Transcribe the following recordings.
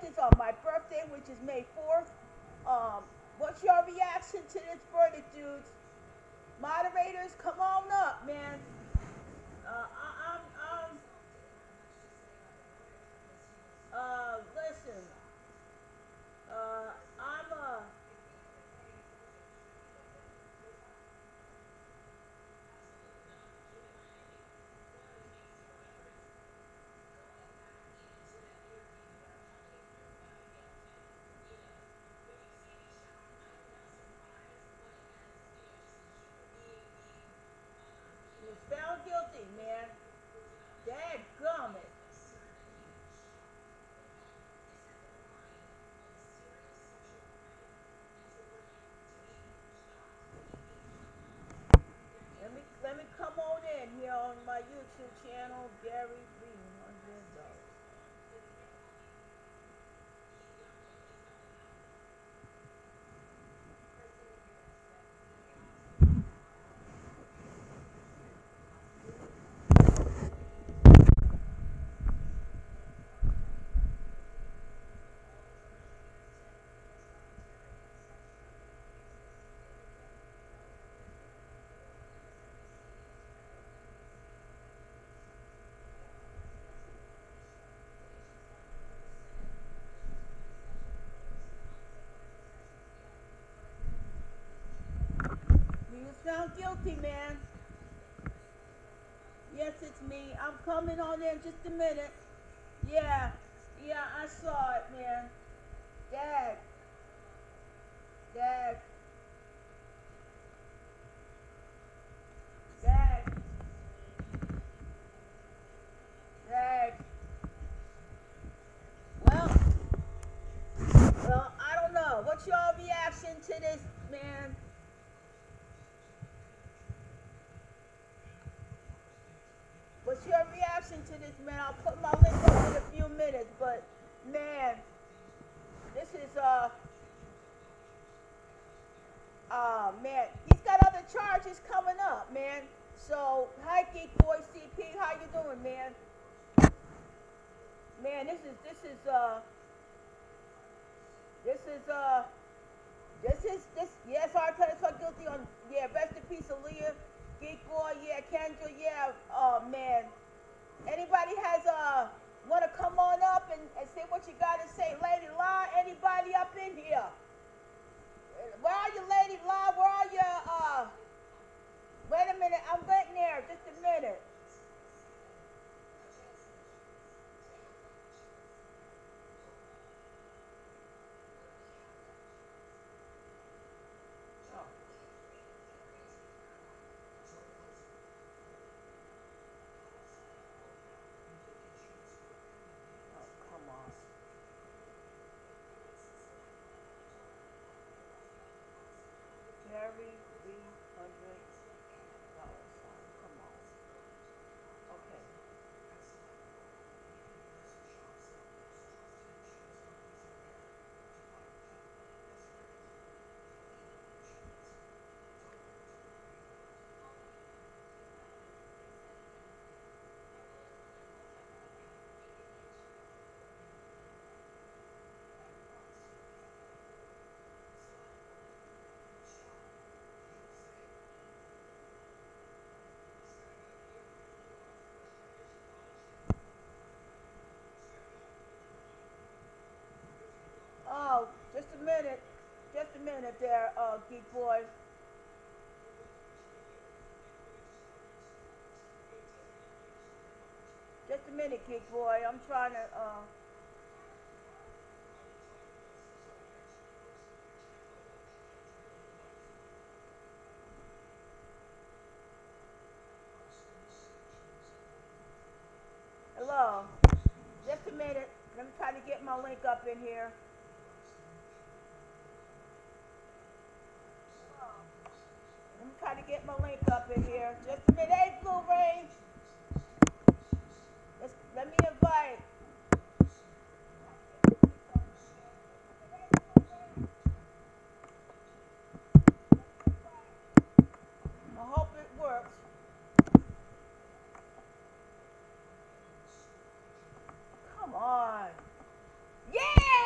is on my birthday, which is May 4th. What's your reaction to this verdict, dudes? Moderators, come on up, man. Listen. I'm He was found guilty, man. Dadgummit. Let me come on in here on my YouTube channel, Gary 300. He was found guilty, man. Yes, it's me. I'm coming on in just a minute. Yeah, yeah, I saw it, man. Dad, Dad, Dad, Dad. Well, I don't know. What's your reaction to this, man? What's your reaction to this, man? I'll put my link up in a few minutes, but man, this is man, he's got other charges coming up, man. So, hi, Geek Boy CP, how you doing, man? Man, this. Yes, Arteta is guilty on. Yeah, rest in peace, Aaliyah, Geek Boy. Yeah, Kendra. Yeah. Oh man. Anybody has want to come on up and say what you got to say, Lady La? Anybody up in here? Where are you, Lady La? Where are you? Wait a minute. I'm getting there. Just a minute. Oh, oh come on. Gary 300 dollar sign. Come on. Okay. Oh, just a minute. Just a minute there, Geek Boy. Just a minute, Geek Boy. I'm trying to, hello. Just a minute. Let me try to get my link up in here. Let me try to get my link up in here. Just a minute. Hey, Blue Rain. Let me invite. I hope it works. Come on. Yeah!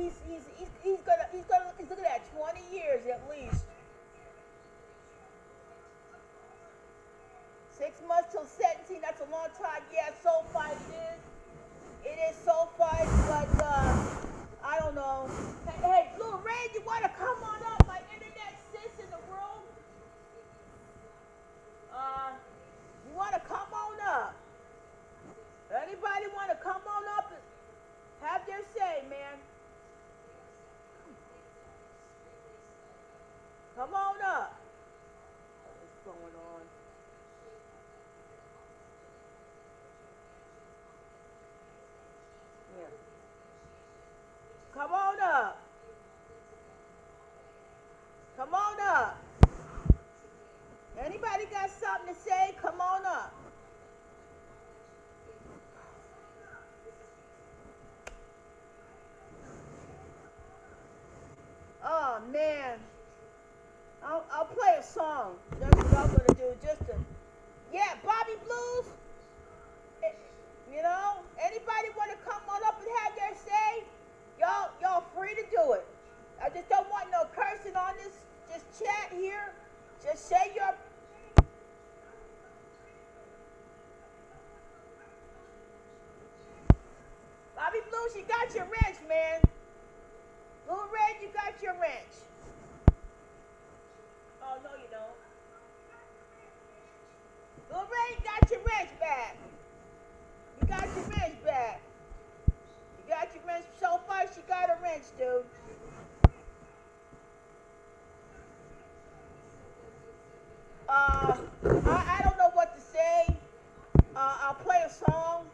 He's looking at 20 years at least. 6 months till sentencing. That's a long time. Yeah, soul fight it is. It is soul fight, but I don't know. Hey, Blue Ray, you want to come on up, my internet sis in the room? You want to come on up? Anybody want to come on up and have their say, man? Come on up. What's going on? Yeah. Come on up. Come on up. Anybody got something to say? Come on up. Oh man, I'll play a song. That's what I'm gonna do. Yeah, Bobby Blues. You know, anybody want to come on up and have their say? Y'all free to do it. I just don't want no cursing on this. Just chat here. Just say your. Bobby Blues, you got your wrench, man. Blue Red, you got your wrench. Oh, no, you don't. Blue Red, you got your wrench back. You got your wrench back. You got your wrench. So far, she got a wrench, dude. I don't know what to say. I'll play a song,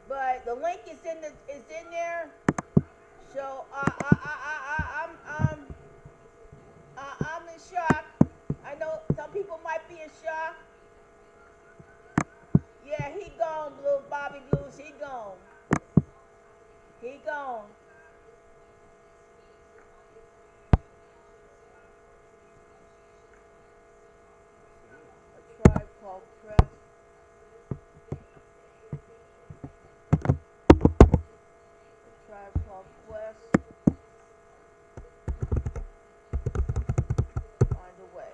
but the link is in there. So I'm in shock. I know some people might be in shock. Yeah, he gone, Bobby Blues. He gone. He gone. A Tribe Called Quest. A Tribe Called Quest. Find a way.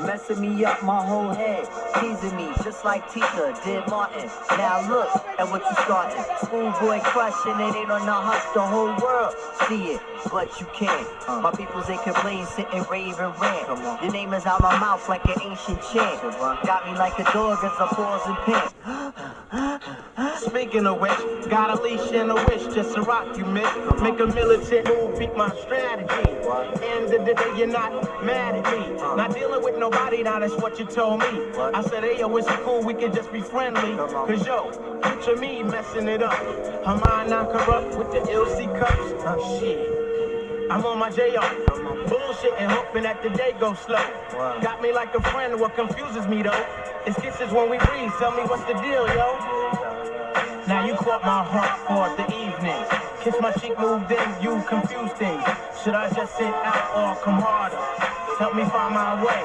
Messing me up my whole head, teasing me just like Tita did Martin. Now look at what you starting. Schoolboy crushing it ain't on the hush, the whole world see it, but you can't. My peoples they complain, sitting rave and rant. Your name is out my mouth like an ancient chant. Got me like a dog as I pause and pant. Speaking of which, got a leash and a wish just to rock you, miss. Make a militant move, beat my strategy. End of the day, you're not mad at me. Not dealing with nobody, now that's what you told me. I said, hey, yo, it's cool, we can just be friendly. Cause yo, picture me messing it up. Her mind not corrupt with the LC cups. Shit. I'm on my J.O. Bullshit and hoping that the day goes slow. Got me like a friend, what confuses me though is kisses when we breathe. Tell me what's the deal, yo. Now you caught my heart for the evening. Kiss my cheek, moved in, you confused things. Should I just sit out or come harder? Help me find my way.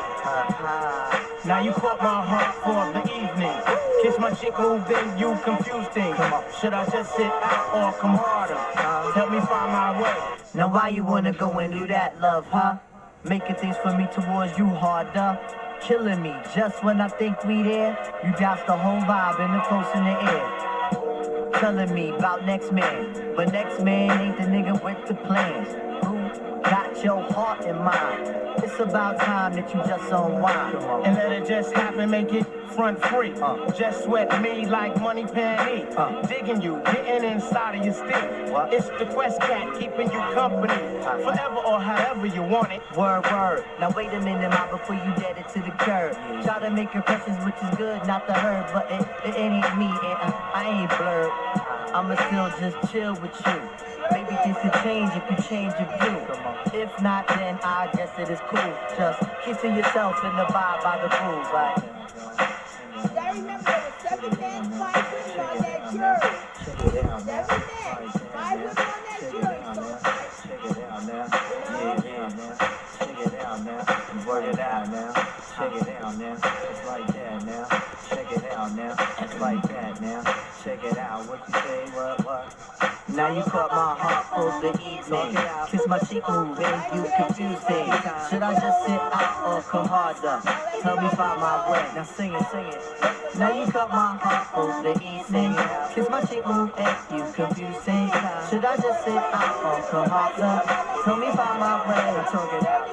Now you caught my heart for the evening. Kiss my cheek, moved in, you confused things. Should I just sit out or come harder? Help me find my way. Now why you wanna go and do that, love, huh? Making things for me towards you harder. Killing me just when I think we there. You douse the whole vibe and the close in the air. Telling me about next man, but next man ain't the nigga with the plans. Who got put your heart in mine. It's about time that you just unwind. And let it just happen, make it front free. Just sweat me like money penny. Digging you, getting inside of your stick. What? It's the Quest Cat keeping you company. Forever or however you want it. Word, word. Now wait a minute, ma, before you dead it to the curb. Try to make impressions, which is good, not the herb, but it ain't me, and I ain't blurred. I'ma still just chill with you. Maybe this could change if you change your view. If not, then I guess it is cool. Just keep to yourself and abide by the rules, right? You gotta remember there were 7 men, 5 women on that jury. 7 men, 5 women on that jury. So, Check it out now. Check it out now. Work it out now. Check it out now. It's like that now. Check it out now. It's like that now. Check it out. What you say? What? Now you caught my heart for the evening. Kiss my cheek moving, you confusing. Should I just sit out or come harder? Tell me find my way. Now sing it. Now you caught my heart for the evening. Kiss my cheek moving, you confusing. Should I just sit out or come harder? Tell me find my way. Talk it out.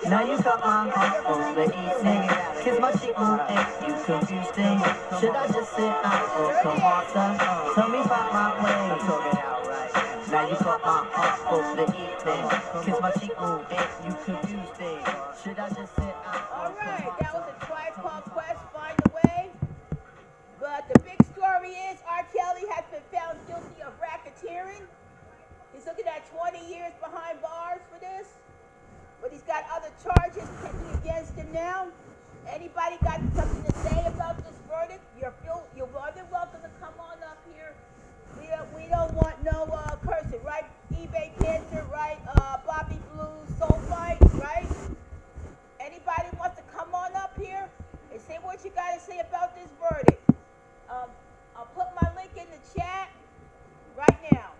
Now you caught my heart for the evening. Kiss my cheek moving, you confusing. Should I just sit out or come harder? Tell me find my way. Talk it out. Now you caught my heart for the evening. Kiss my cheek moving, you confused me. Should I just sit out? alright, that was a Tribe Called Quest, Find a Way. But the big story is R. Kelly has been found guilty of racketeering. He's looking at 20 years behind bars for this. But he's got other charges pending against him now. Anybody got something to say about this verdict? You're more than welcome to come on up here. We don't want no cursing, right? eBay Cancer, right? Bobby Blues, Soul Fight, right? Anybody wants to come on up here and say what you got to say about this verdict? I'll put my link in the chat right now.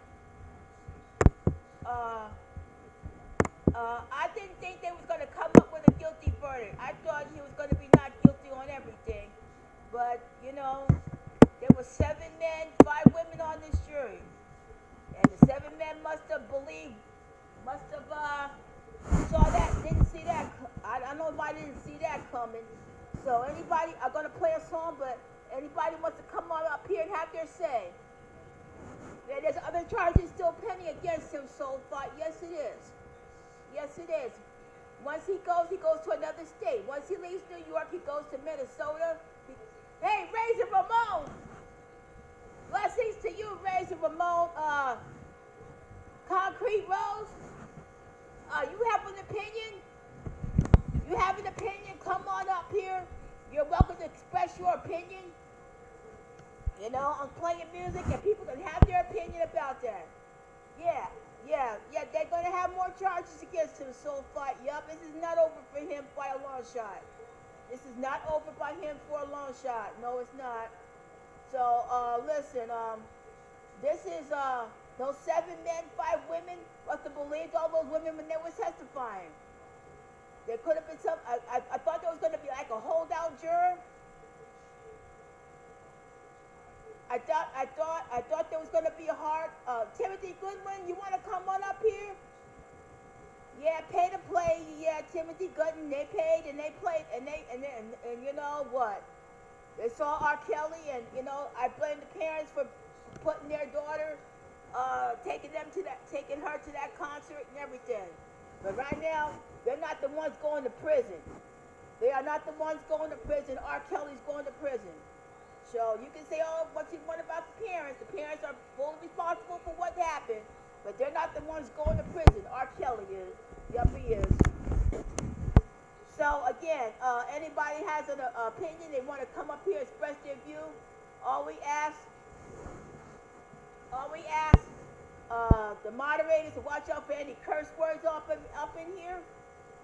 I didn't think they was going to come up with a guilty verdict. I thought he was going to be not guilty on everything. But, you know, there were 7 men, 5 women on this jury. And the 7 men must have saw that, didn't see that. I don't know why I didn't see that coming. So anybody, I'm going to play a song, but anybody wants to come on up here and have their say. Yeah, there's other charges still pending against him, Soul Fight. Yes, it is. Yes, it is. Once he goes to another state. Once he leaves New York, he goes to Minnesota. Hey, Razor Ramon! Blessings to you, Razor Ramon. Concrete Rose. You have an opinion? You have an opinion? Come on up here. You're welcome to express your opinion. You know, I'm playing music and people can have their opinion about that. Yeah, they're going to have more charges against him, Soul Fight. Yup, this is not over for him by a long shot. This is not over by him for a long shot. No, it's not. So, listen, this is, those 7 men, 5 women, must have believed all those women when they were testifying. There could have been some, I thought there was going to be like a holdout juror. I thought there was going to be a hard, Timothy Goodwin, you want to come on up here? Yeah, pay to play. Yeah, Timothy Goodwin, they paid and they played and you know what? They saw R. Kelly and, you know, I blame the parents for putting their daughter, taking her to that concert and everything. But right now, they're not the ones going to prison. They are not the ones going to prison. R. Kelly's going to prison. So you can say, oh, what you want about the parents. The parents are fully responsible for what happened, but they're not the ones going to prison. R. Kelly is. Yup, he is. So again, anybody has an opinion, they want to come up here, express their view. All we ask, the moderators to watch out for any curse words up in here.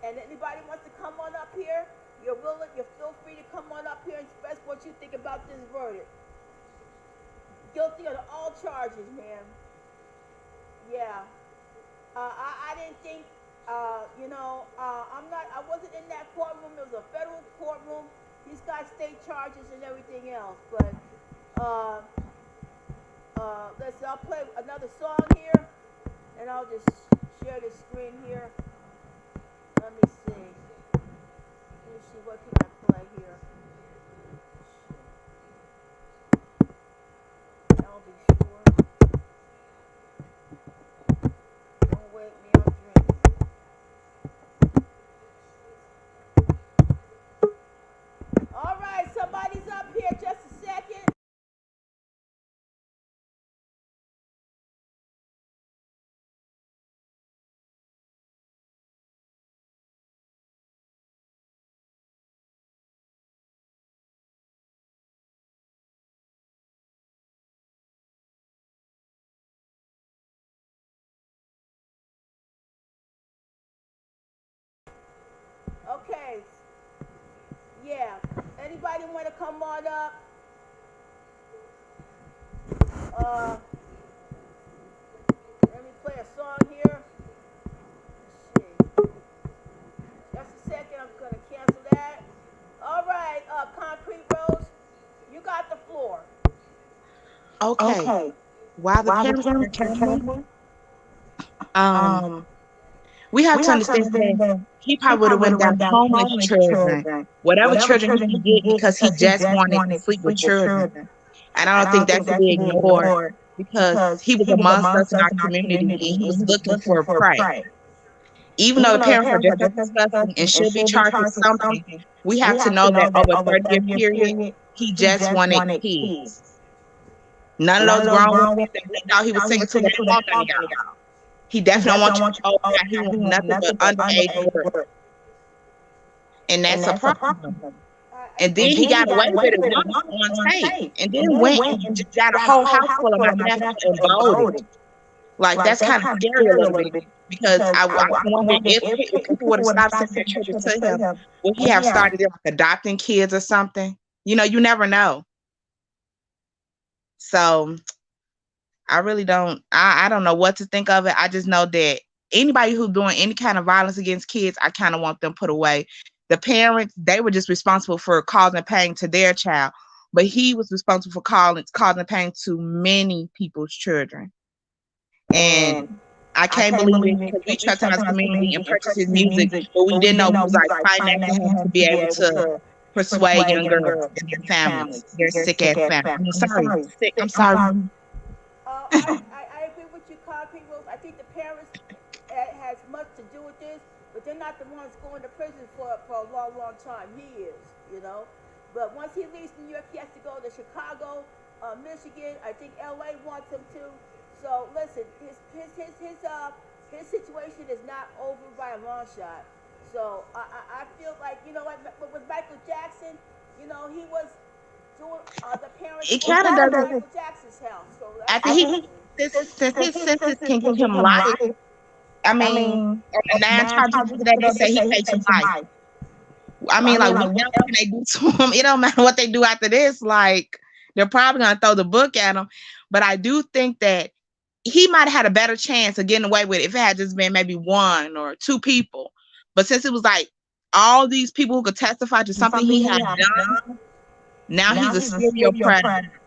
And anybody wants to come on up here, you're feel free to come on up here and express what you think about this verdict. Guilty on all charges, man. Yeah. I didn't think, I wasn't in that courtroom. It was a federal courtroom. He's got state charges and everything else. But, listen, I'll play another song here, and I'll just share the screen here. see, what can I play here? I'll be sure. Don't wake me, I'm dreaming. All right, somebody's up here. Just a second. Okay. Yeah. Anybody want to come on up? Uh, Let me play a song here. Let's see. Just a second. I'm gonna cancel that. All right. Concrete Rose, you got the floor. Okay. Okay. While the While the parents are parents are traveling, traveling, um, um, we have we to have to understand that understand that he he probably would have probably would went have down went down homeless homeless children, children, whatever whatever children he children could he could get, get because he because he just just wanted to wanted to sleep with sleep with children. children. And I And don't I think don't that think should that be should be ignored ignored because because he was he was amongst us amongst in us our in our community community and he and was he was looking looking for for prey. prey. Even though the Even though the parents are parents are just as just as disgusting and disgusting and should be should be charged with charged with something, something, we we have to have to know that know that over a over a 30-year 30-year period, period, he he just just wanted wanted kids. kids. None of None those of those grown women grown women that he that thought he he was thought he singing was to, they singing don't to, they want don't none of want none of y'all. y'all. He He definitely don't definitely want don't you want to you know to that he wants want nothing but nothing but underage underage work. work. And And that's a that's a problem. problem. I And then think And he then got he away got away with it with it once once on on tape tape. and And then then went went and and just got a got a whole whole house house full of full my of my grandpa grandpa and and voted. voted. Like, Like that's that's kind of kind of scary a scary a little little bit bit because because I I wonder wonder if if people would people have would have stopped stopped sending their sending children children to to him, him, would he would he have have? started like adopting kids or something? You never know. So I really don't. I don't know what to think of it. I just know that anybody who's doing any kind of violence against kids, I kind of want them put away. The parents, they were just responsible for causing pain to their child, but he was responsible for causing pain to many people's children. And And I I can't can't believe believe it it because we because we trusted trust our in our community and community and purchased his purchased his music, music, but we but we didn't know didn't we know was he was like like financing him financing to him be to be able able to to persuade persuade young young girls girls and their and their families, families, their their sick sick ass ass families. families. I'm I'm sorry, sorry, sick. I'm I'm sorry. sorry. I agree with you, Concrete Rose. I think the parents has much to do with this, but they're not the ones going to prison for a long, long time. He is, you know. But once he leaves New York, he has to go to Chicago, Michigan. I think LA wants him to. So listen, his situation is not over by a long shot. So I feel like, you know what, with Michael Jackson, he was doing the parents It were kind of over doesn't. Michael Jackson's house. So that's After I he think since his his senses senses can can give give him him life. life. I I mean, mean, on the nine nine charges charges that they that they say he say he facing facing life. life. I mean, I like, mean, what like, what else can they do to him? It don't matter what they do after this. Like, they're probably gonna throw the book at him. But I do think that he might have had a better chance of getting away with it if it had just been maybe one or two people. But since it was like all these people who could testify to something something he he had had done, done. now he's Now a he's a serial serial predator. predator.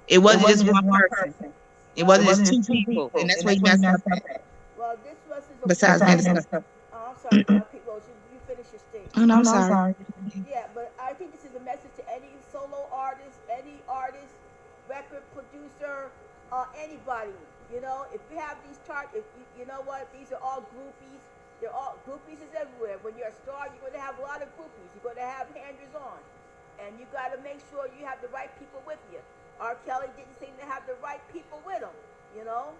It It wasn't just wasn't just one one person. person. It well, It wasn't wasn't just two just two people. And people, that's and where he that's what he messed up messed up at. at. well, this was his Besides Besides minister. apology. minister. I'm sorry, Concrete Rose. You finish your Oh statement. no, Oh I'm no, I'm sorry. sorry. Yeah, but I think this is a message to any solo artist, any artist, record producer, anybody. If you have these charts, if you know what, these are all groupies. They're all groupies is everywhere. When you're a star, you're going to have a lot of groupies. You're going to have handers on, and you got to make sure you have the right people with you. R. Kelly didn't seem to have the right people with him. You know,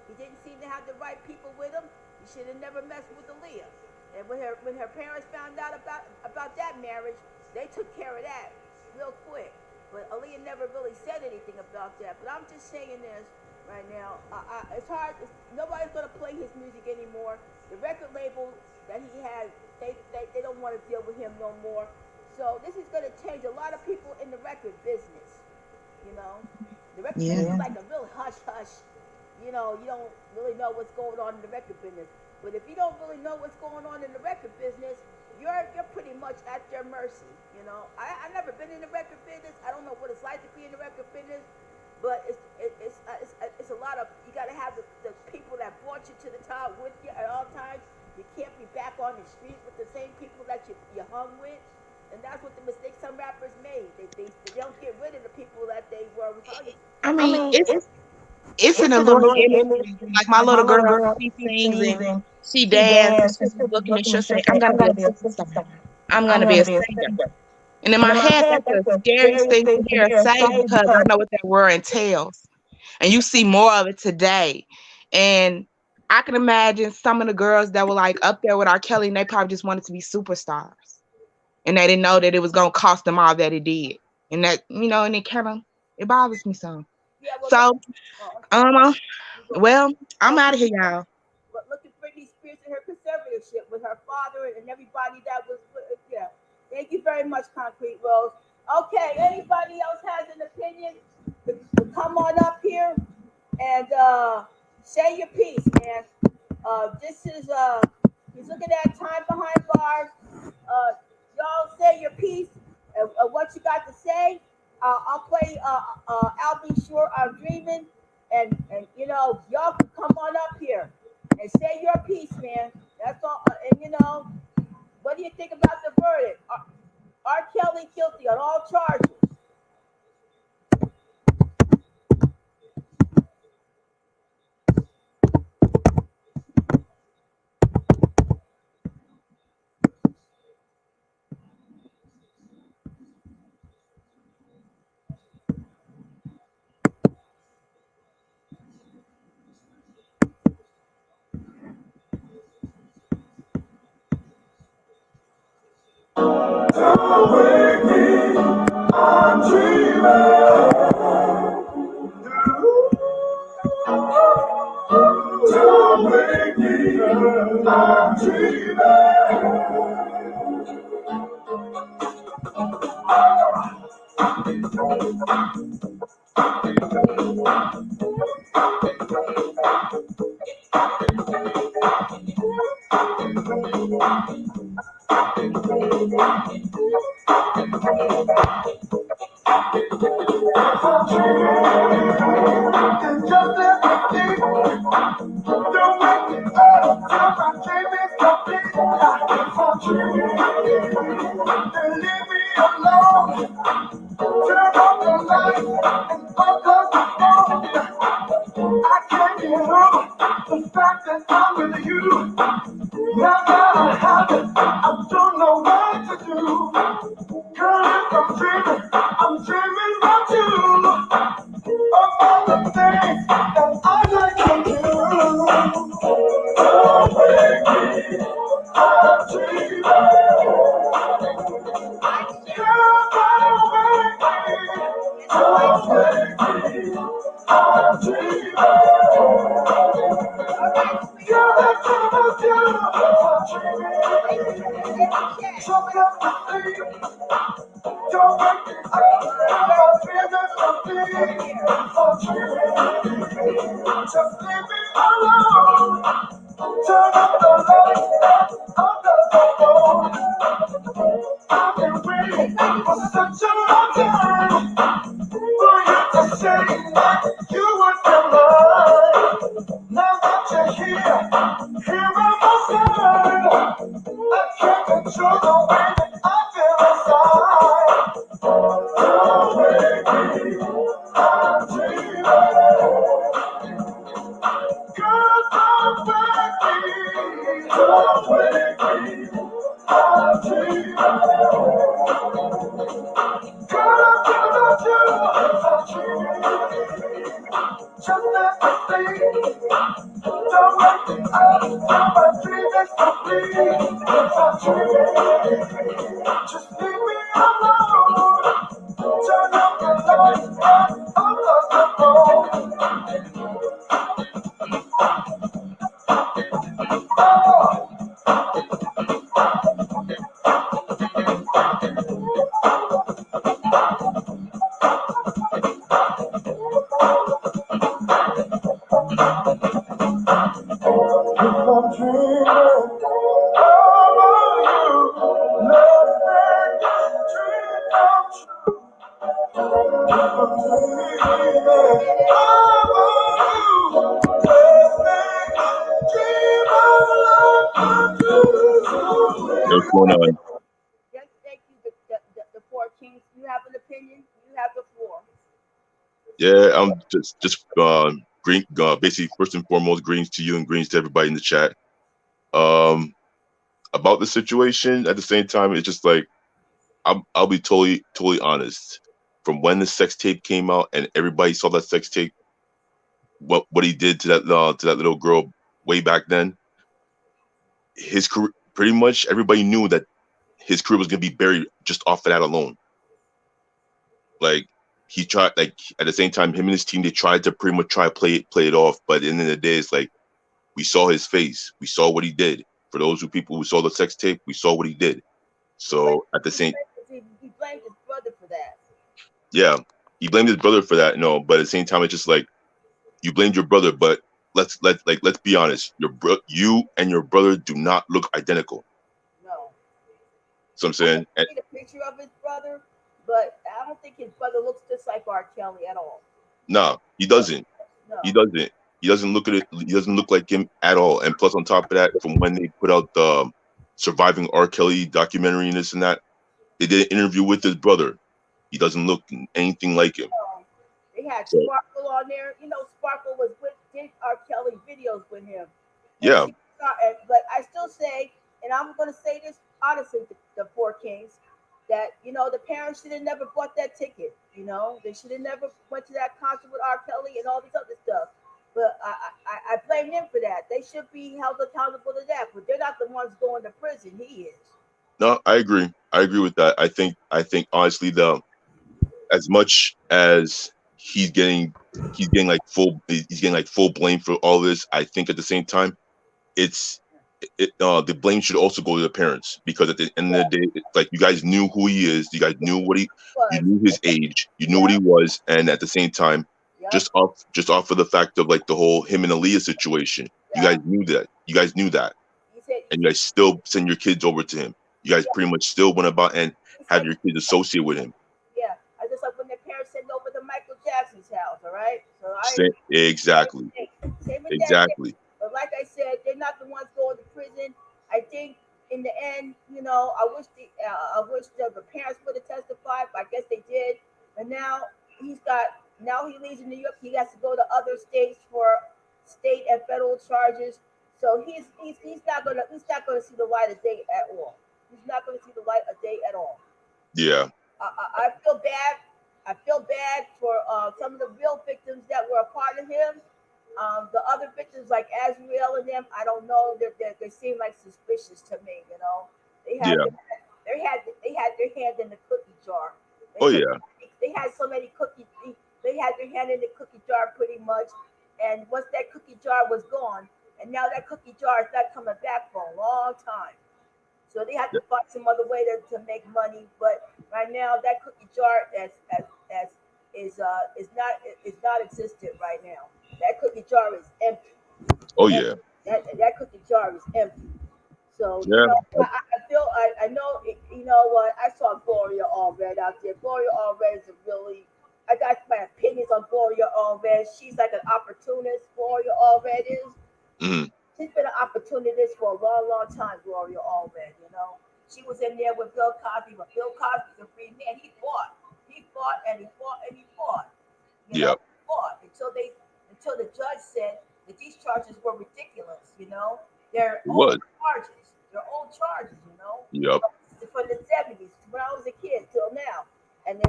he didn't seem to have the right people with him. He should have never messed with Aaliyah. And when her parents found out about that marriage, they took care of that real quick. But Aaliyah never really said anything about that. But I'm just saying this right now. It's hard. Nobody's gonna play his music anymore. The record label that he had, they don't want to deal with him no more. So this is gonna change a lot of people in the record business. You know, the record Yeah. business is like a real hush hush. You don't really know what's going on in the record business. But if you don't really know what's going on in the record business, you're pretty much at their mercy. I've never been in the record business. I don't know what it's like to be in the record business, but it's a lot of, you got to have the people that brought you to the top with you at all times. You You can't be back on the street with the same people that you hung with. And that's what the mistake some rappers made. They don't get rid of the people that they were hugging. I mean, it's an alluring image. Like my little girl, she sings and she dances. She's looking and she'll say, "I'm gonna be a superstar. I'm gonna be a singer." And in my head, that's the scariest thing to hear her say because I know what that word entails. And you see more of it today. And I can imagine some of the girls that were like up there with R. Kelly, and they probably just wanted to be superstars. And they didn't know that it was gonna cost them all that it did. And that, and it bothers me some. Yeah, well, well, I'm out of here, y'all. But look at Britney Spears and her conservatorship with her father and everybody that was, yeah. Thank you very much, Concrete Rose. Okay, anybody else has an opinion? Come on up here and say your piece, man. This is he's looking at Time Behind Bars. Y'all say your piece and what you got to say. I'll play I'll Be Sure I'm Dreaming, and y'all can come on up here and say your piece, man. That's all. And what do you think about the verdict? R. Kelly guilty on all charges. Don't wake me, I'm dreaming. Don't wake me, I'm dreaming. And just let me think, don't wake me up till my dream is complete. I'm dreaming, and leave me alone. Turn off the lights and focus the phone. I can't get over the fact that I'm with you. Now that I have it, I don't know what to do. Girl, if I'm dreaming about you. Of all the things that I'd like to do. Don't wake me, I'm dreaming. Girl, don't wake me. Don't wake me, I'm dreaming. You're the kind of beautiful dreaming. Choke up the sleep. Don't wake me up. I'm dreaming something. I'm dreaming. Just leave me alone. Turn up the lights under the phone. I've been waiting for such a long time for you to say that you would be mine. Now that you're here by my side, I can't control the way that I feel inside. Don't wake me, I'm dreaming. Girl, don't wake me, don't wake me, I'm dreaming. Girl, I'm thinking about you, I'm dreaming. Just let me sleep. Don't wake me up till my dream is complete. I'm dreaming. Just leave me alone. Turn up the lights and unlock the phone. Oh. I'm dreaming about you. Let's make this dream come true. I'm dreaming about you. Let's make this dream of love come What's going on? Yes, thank you, the Four Kings. You have an opinion? You have the floor. Yeah, I'm just green. Basically, first and foremost, greens to you and greens to everybody in the chat. Um, about the situation. At the same time, it's just like I'll be totally honest. From when the sex tape came out and everybody saw that sex tape, what he did to that little girl way back then, his career, pretty much everybody knew that his career was gonna be buried just off of that alone. Like he tried, like at the same time, him and his team, they tried to pretty much try to play it off, but at the end of the day, it's like we saw his face, we saw what he did. For those people who saw the sex tape, we saw what he did. So at the same, He blamed his brother for that. yeah, he blamed his brother for that. No, but at the same time, it's just like you blamed your brother, but let's be honest. You and your brother do not look identical. No. So I'm saying, I see the picture of his brother, but I don't think his brother looks just like R. Kelly at all. no, he doesn't. No. He doesn't. He doesn't look at it. He doesn't look like him at all. And plus, on top of that, from when they put out the Surviving R. Kelly documentary and this and that, they did an interview with his brother. He doesn't look anything like him. They had So, Sparkle on there. You know, Sparkle did R. Kelly videos with him. yeah, But I still say, and I'm going to say this honestly, the Four Kings, that the parents should have never bought that ticket. They should have never went to that concert with R. Kelly and all this other stuff. But I blame them for that. They should be held accountable to that. But they're not the ones going to prison. He is. no, I agree. I agree with that. I think honestly, as much as he's getting like full blame for all this, I think at the same time, the blame should also go to the parents, because at the end of the day, it's like you guys knew who he is, you guys knew you knew his age, you knew what he was, and at the same time, just off of the fact of like the whole him and Aaliyah situation, you guys knew that, and you guys still send your kids over to him. You guys pretty much still went about and have your kids associate with him. Yeah, I just like when their parents sent over to Michael Jackson's house. All right, so Exactly. But like I said, they're not the ones going to prison. I think in the end, I wish the parents would have testified, but I guess they did. And now he leaves in New York. He has to go to other states for state and federal charges. So he's not gonna see the light of day at all. He's not gonna see the light of day at all. Yeah. I feel bad. I feel bad for some of the real victims that were a part of him. The other victims like Azriel and them, I don't know. They seem like suspicious to me. They had their hand in the cookie jar. They had so many cookies. They had their hand in the cookie jar pretty much. And once that cookie jar was gone, and now that cookie jar is not coming back for a long time. So they had to find some other way to make money. But right now, that cookie jar is not existent right now. That cookie jar is empty. Oh yeah. That cookie jar is empty. So yeah. I know. You know what? I saw Gloria Allred out there. Gloria Allred is I got my opinions on Gloria Allred. She's like an opportunist. Gloria Allred is. Mm-hmm. She's been an opportunist for a long, long time. Gloria Allred. She was in there with Bill Cosby, but Bill Cosby's a free man. He fought and he fought. He fought until the judge said that these charges were ridiculous. They're old charges. They're old charges. Yep. From the 70s, when I was a kid till now, and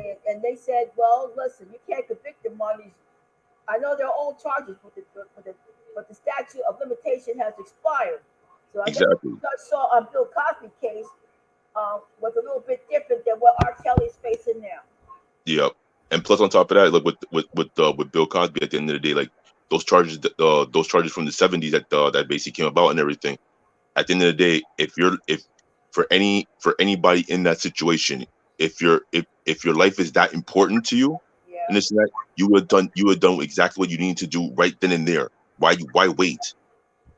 they said, well, listen, you can't convict them on these. I know they're old charges, but the statute of limitation has expired. So I guess what the judge saw on Bill Cosby's case was a little bit different than what R. Kelly's facing now. Yep. And plus, on top of that, like with Bill Cosby, at the end of the day, like those charges from the 70s that basically came about and everything. At the end of the day, if for anybody in that situation, if your life is that important to you, and this and that, you would have done exactly what you need to do right then and there. Why wait?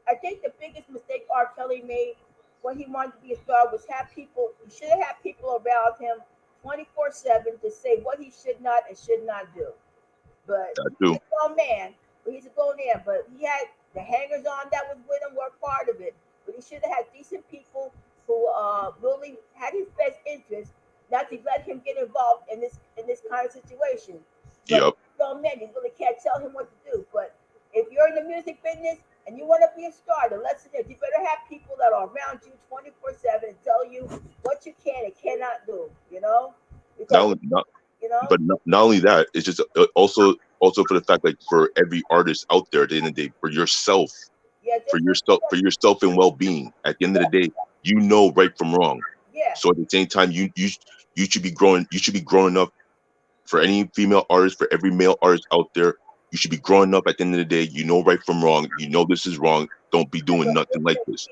I think the biggest mistake R. Kelly made when he wanted to be a star was he should have had people around him 24/7 to say what he should not and should not do. But he's a grown man. But he had the hangers on that was with him were part of it. But he should have had decent people who really had his best interest not to let him get involved in this kind of situation. But Yep. grown men, you really can't tell him what to do. But if you're in the music business and you want to be a star, the lesson is you better have people that are around you 24/7 and tell you what you can and cannot do. You know, Not because only not, you know, but not only that, it's just also for the fact like for every artist out there at the end of the day, yeah, just for yourself and well-being. At the end of the day, you know right from wrong. yeah, So at the same time, you should be growing up. For any female artist, for every male artist out there, you should be growing up. At the end of the day, you know right from wrong. You know this is wrong. Don't be doing nothing like this.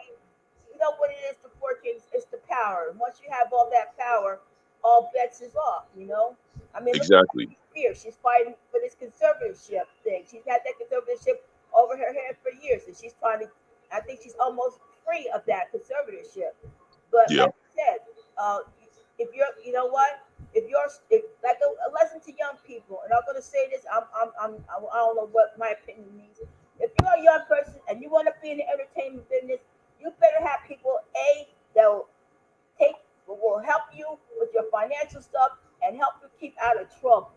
you know what it is to four kids? It's the power. And once you have all that power, all bets is off. You know, I mean, look at Exactly. Spears. She's fighting for this conservatorship thing. She's had that conservatorship over her head for years, and she's trying to. I think she's almost free of that conservatorship. But Yeah. like I said, if you're, you know what, if like a lesson to young people, and I'm gonna say this, I don't know what my opinion means. If you're a young person and you want to be in the entertainment business, you better have people that take will help you with your financial stuff and help you keep out of trouble.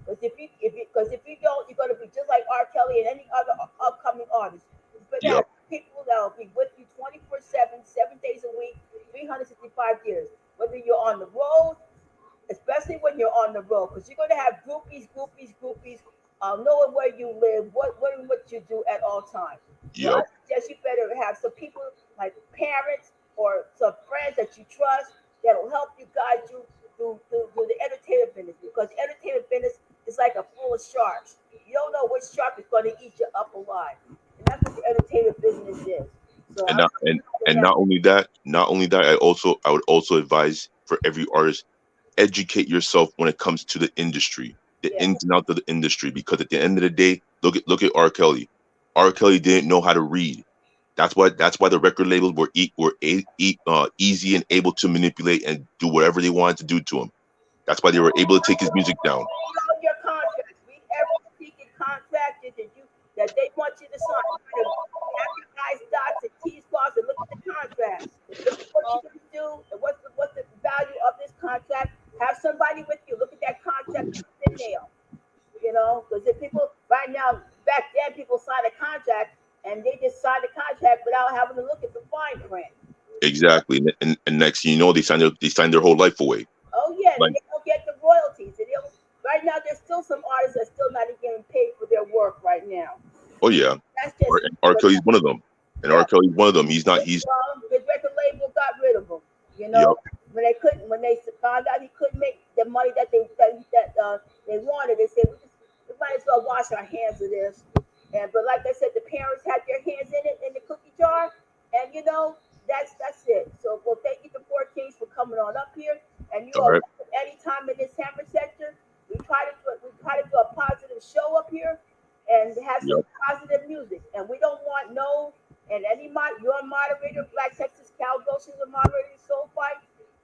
Because if you don't, you're gonna be just like R. Kelly and any other upcoming artist. You better Yep. have people that will be with you 24/7, 7 days a week, 365 years. Whether you're on the road, especially when you're on the road, because you're going to have groupies, knowing where you live, what you do at all times. So I Yep. suggest you better have some people like parents or some friends that you trust that'll help you guide you through the entertainment business, because the entertainment business is like a full of sharks. You don't know which shark is going to eat you up alive, and that's what the entertainment business is. So And I'm not just saying and that. not only that, I would also advise for every artist, educate yourself when it comes to the industry, the Yeah, ins and outs of the industry, because at the end of the day, look at R. Kelly. R. Kelly didn't know how to read. That's why the record labels were easy and able to manipulate and do whatever they wanted to do to him. That's why they were able to take his music down. read all your contracts. Read every freaking contract that they want you to sign. You better have your I's dots and T's crossed and look at the contract. Look at what you're going to do and what's the value of this contract. Have somebody with you. Look at that contract in nail. You know, because if people right now, back then, people signed a contract and they just signed the contract without having to look at the fine print. Exactly. And next thing you know, they signed their whole life away. Oh yeah, and Like, they don't get the royalties. And they don't, right now, there's still some artists that still not even getting paid for their work right now. oh yeah, That's just R. Kelly's one of them. And R. yeah. Kelly's one of them. He's not. He's His record label got rid of him. You Yep. know, when they found out he couldn't make the money that they wanted, they said we might as well wash our hands of this. And but like I said, the parents had their hands in it in the cookie jar, and you know that's it. So well, thank you to Four Kings for coming on up here, and you all are right. welcome anytime in this Hammer sector. We try to do a positive show up here, and have some Yep. positive music. And we don't want no and your moderator, Black Texas Cowgirl, she's a moderator, Soul Fight,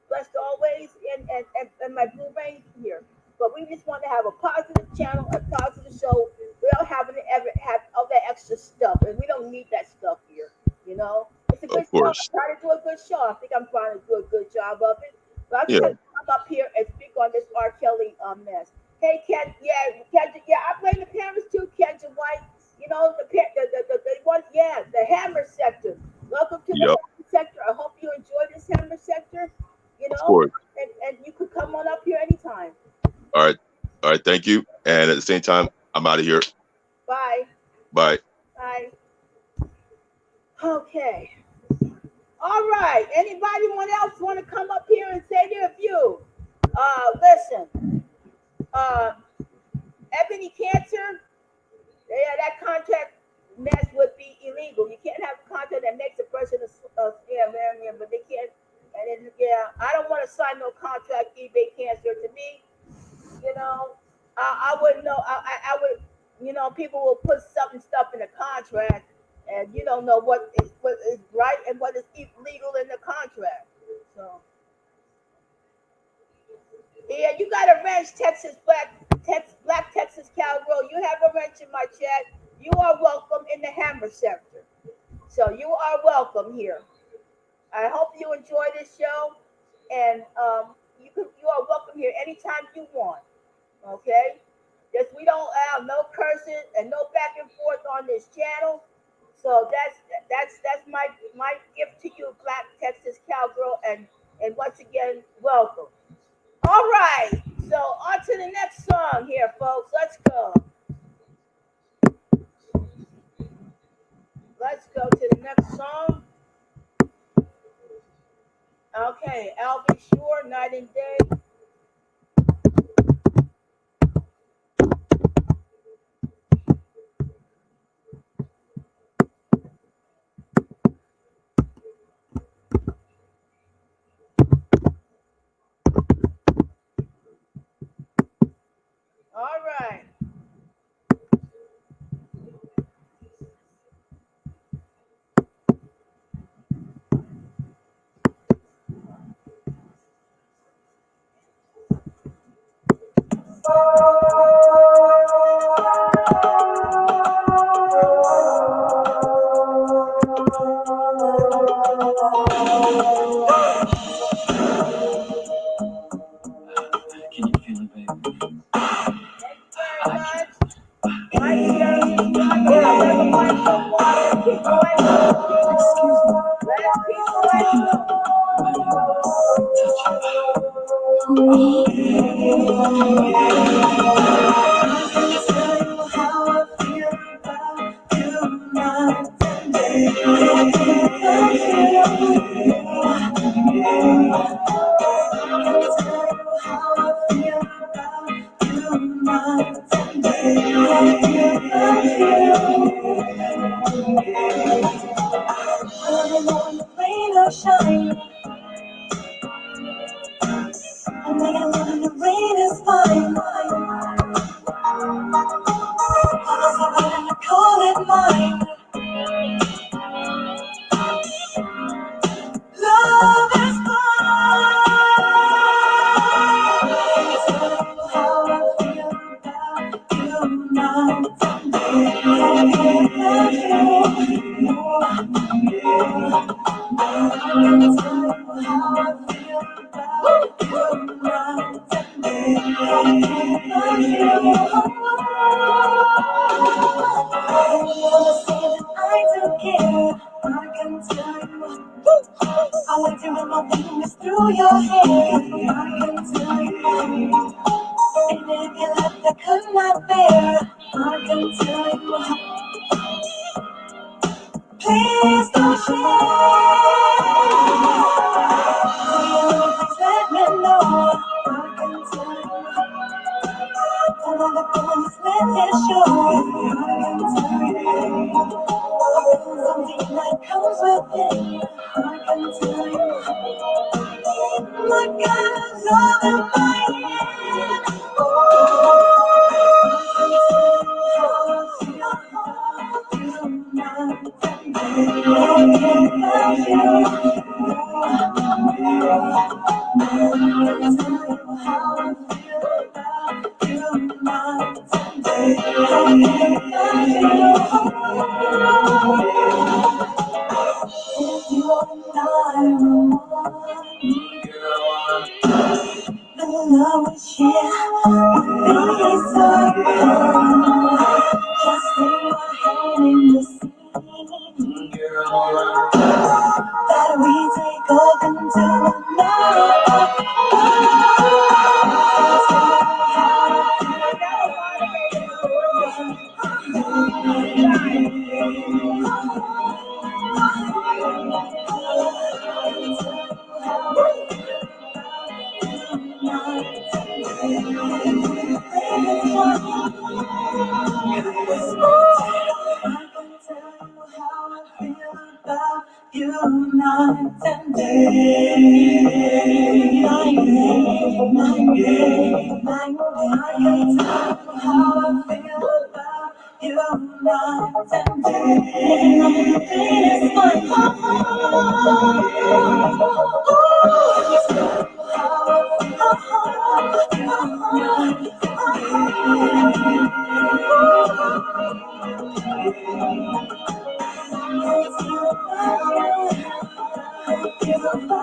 blessed always, and my Blue Rain here. But we just want to have a positive channel, a positive show. We don't have to ever have all that extra stuff, and we don't need that stuff here. You know, it's a good Of show. I course. try to do a good show. I think I'm trying to do a good job of it. But I just Yeah. have to come up here and speak on this R. Kelly mess. Hey, Ken, yeah, Kendra, yeah, I blame the parents too, Kendra White. You know, the one, yeah, the Hammer sector. Welcome to the Yep. Hammer sector. I hope you enjoy this Hammer sector, you Of know, course. and you could come on up here anytime. All right. All right. Thank you. And at the same time, I'm out of here. Bye. Bye. Bye. Okay. All right. Anybody else want to come up here and say their view? Listen. Uh, Ebony Cancer. Yeah, that contract mess would be illegal. You can't have a contract that makes a person a Marion, but they can't. And then, yeah, I don't want to sign no contract, eBay Cancer. To me, you know, I wouldn't know. I would, you know, people will put stuff in the contract, and you don't know what is right and what is illegal in the contract. So, yeah, you got a wrench, Black Texas Cowgirl. You have a wrench in my chat. You are welcome in the Hammer sector. So you are welcome here. I hope you enjoy this show, and you are welcome here anytime you want. Okay? Just we don't have no cursing and no back and forth on this channel. So that's my gift to you, Black Texas Cowgirl, and once again, welcome. All right, so on to the next song here, folks. Let's go. Let's go to the next song. Okay, Alvin Shore, Night and Day. All right. Can you feel it, baby?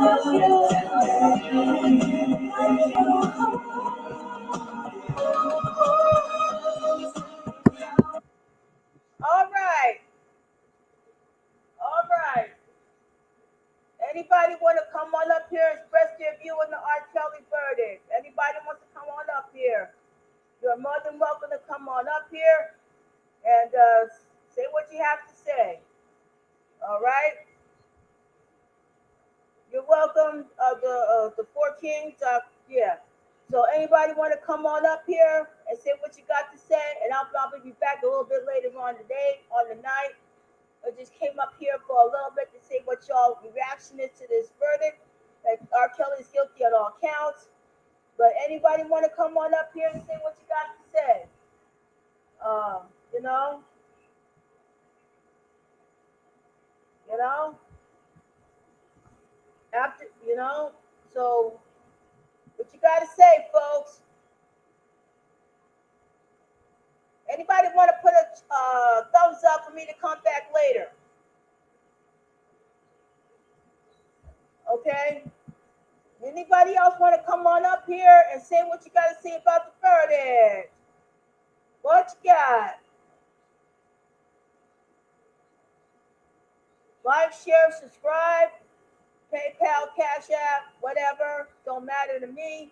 All right. All right. Anybody want to come on up here and express their view on the R. Kelly verdict? Anybody wants to come on up here? You're more than welcome to come on up here and say what you have to say. All right. You're welcome. The Four Kings. Yeah. So anybody want to come on up here and say what you got to say? And I'll probably be back a little bit later on today, on the night. I just came up here for a little bit to say what y'all reaction is to this verdict. That R. Kelly is guilty on all counts. But anybody want to come on up here and say what you got to say? You know, after, so what you got to say, folks? Anybody want to put a thumbs up for me to come back later? Okay. Anybody else want to come on up here and say what you got to say about the verdict? What you got? Like, share, subscribe, PayPal, Cash App, whatever. Don't matter to me.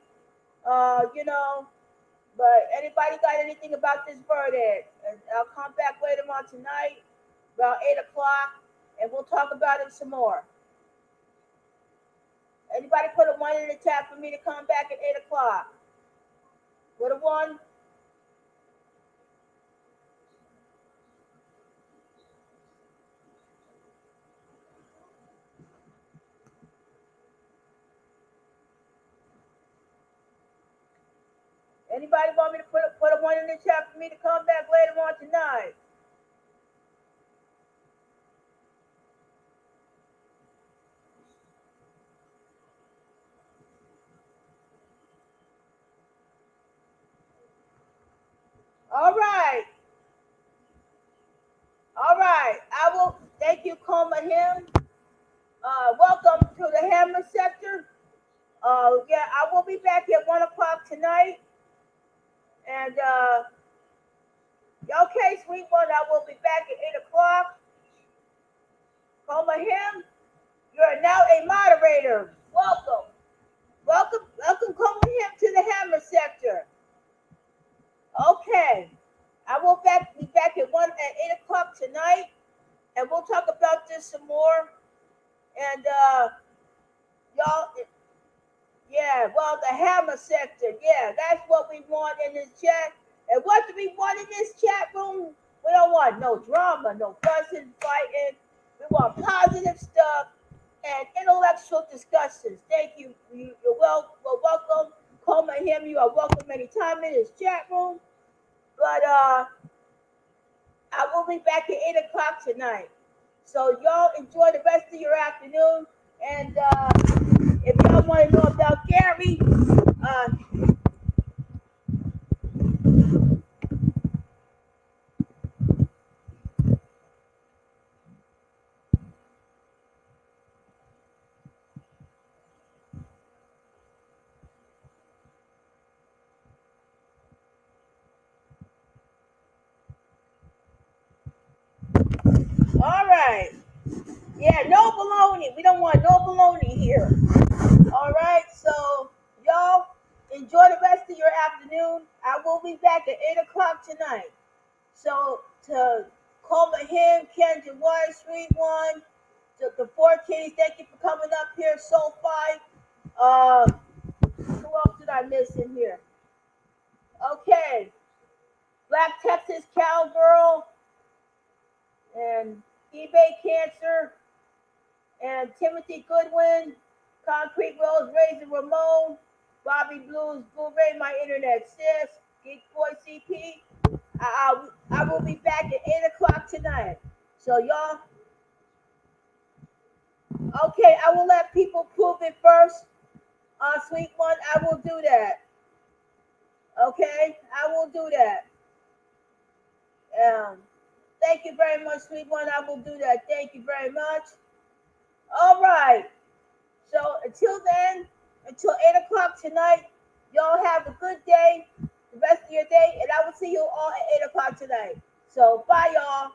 But anybody got anything about this verdict? And I'll come back later on tonight, about 8 o'clock, and we'll talk about it some more. Anybody put a 1 in the chat for me to come back at 8 o'clock? Put a 1. Anybody want me to put a 1 in the chat for me to come back later on tonight? All right. All right. I will thank you, Coma Him. Welcome to the Hammer Sector. Yeah, I will be back at 1 o'clock tonight. And okay, sweet one, I will be back at 8 o'clock. Coma Him, you are now a moderator. Welcome. Welcome, Coma Him to the Hammer Sector. Okay. I will be back at 8 o'clock tonight, and we'll talk about this some more. And y'all, yeah, well, the Hammer Sector, yeah, that's what we want in this chat. And what do we want in this chat room? We don't want no drama, no fussing, fighting. We want positive stuff and intellectual discussions. Thank you. You're welcome. Coma Him, you are welcome anytime in this chat room. But I will be back at 8 o'clock tonight. So y'all enjoy the rest of your afternoon. And if y'all want to know about Gary, all right. Yeah, no baloney. We don't want no baloney here. All right, so y'all enjoy the rest of your afternoon. I will be back at 8 o'clock tonight. So to Coma Him, Kendra White, Sweet One, to the Four Kings, thank you for coming up here. Soul Fight. Who else did I miss in here? Okay, Black Texas Cowgirl and eBay Cancer and Timothy Goodwin, Concrete Rose, Razor Ramon, Bobby Blues, Blue Ray, My Internet Sis, Geek Boy CP. I will be back at 8 o'clock tonight. So y'all, okay, I will let people prove it first. Sweet One, I will do that. Okay, I will do that. Thank you very much, Sweet One. I will do that. Thank you very much. All right. So until then, until 8 o'clock tonight, y'all have a good day, the rest of your day, and I will see you all at 8 o'clock tonight. So bye, y'all.